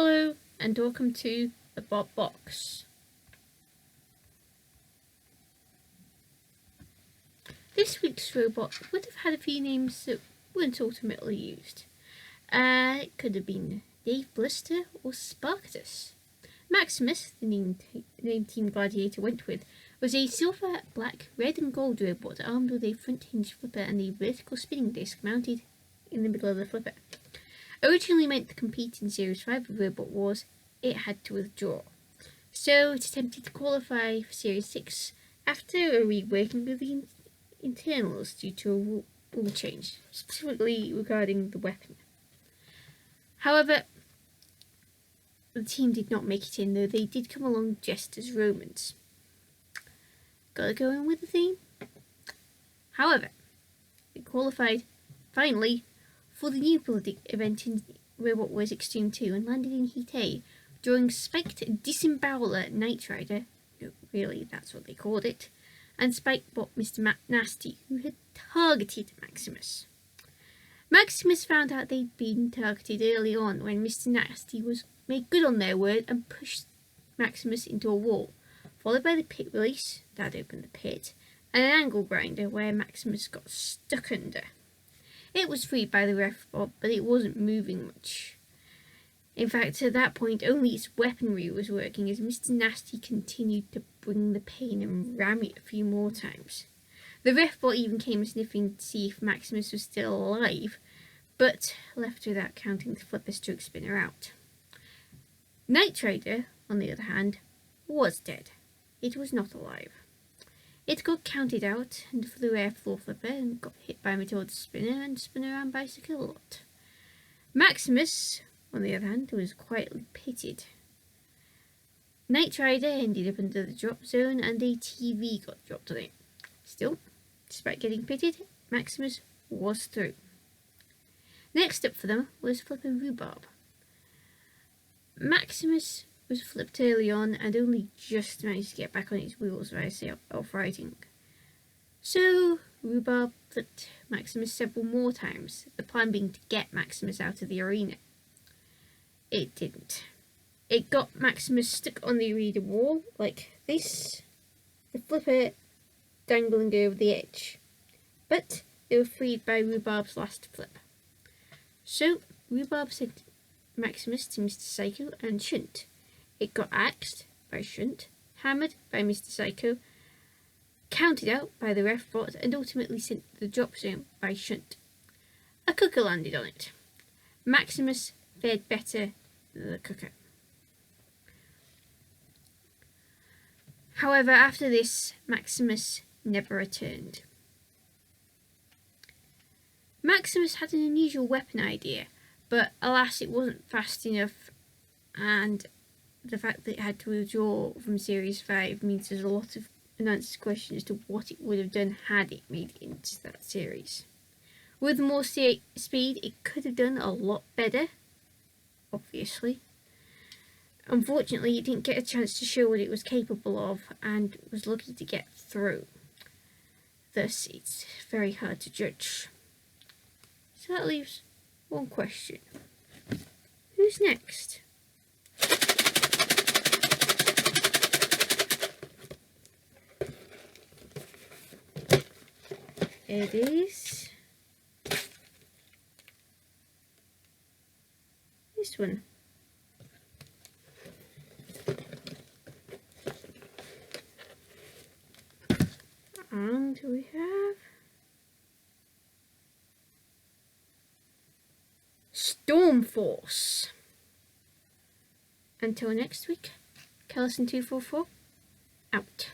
Hello and welcome to the Bob Box. This week's robot would have had a few names that weren't ultimately used. It could have been Dave Blister or Sparktus. Maximus, the name Team Gladiator went with, was a silver, black, red and gold robot armed with a front hinge flipper and a vertical spinning disc mounted in the middle of the flipper. Originally meant to compete in Series 5 of Robot Wars, it had to withdraw. So it attempted to qualify for Series 6 after a reworking of the internals due to a rule change, specifically regarding the weapon. However, the team did not make it in, though they did come along just as Romans. Gotta go in with the theme? However, it qualified, finally, for the new event in Robot Wars Extreme 2 and landed in Heat A, drawing Spiked Disemboweler Knight Rider, no, really, that's what they called it, and Spikebot Mr. Nasty, who had targeted Maximus. Maximus found out they'd been targeted early on when Mr. Nasty was made good on their word and pushed Maximus into a wall, followed by the pit release, that opened the pit, and an angle grinder where Maximus got stuck under. It was freed by the ref bot, but it wasn't moving much. In fact, at that point, only its weaponry was working as Mr. Nasty continued to bring the pain and ram it a few more times. The ref bot even came sniffing to see if Maximus was still alive, but left without counting the flipper stroke spinner out. Knight Rider, on the other hand, was dead. It was not alive. It got counted out and flew air floor flipper and got hit by Matilda's spinner and spun around bicycle a lot. Maximus, on the other hand, was quietly pitted. Knight Rider ended up under the drop zone and a TV got dropped on it. Still, despite getting pitted, Maximus was through. Next up for them was Flipper Rhubarb. Maximus was flipped early on and only just managed to get back on its wheels via self-righting. So Rhubarb flipped Maximus several more times, the plan being to get Maximus out of the arena. It didn't. It got Maximus stuck on the arena wall like this, the flipper dangling over the edge. But they were freed by Rhubarb's last flip. So Rhubarb sent Maximus to Mr. Psycho and Shunt. It got axed by Shunt, hammered by Mr. Psycho, counted out by the ref bot, and ultimately sent to the drop zone by Shunt. A cooker landed on it. Maximus fared better than the cooker. However, after this, Maximus never returned. Maximus had an unusual weapon idea, but alas, it wasn't fast enough, and the fact that it had to withdraw from Series 5 means there's a lot of unanswered questions as to what it would have done had it made it into that series. With more speed, it could have done a lot better, obviously. Unfortunately, it didn't get a chance to show what it was capable of and was lucky to get through. Thus, it's very hard to judge. So that leaves one question. Who's next? It is this one. And we have Stormforce. Until next week, Callison244 out.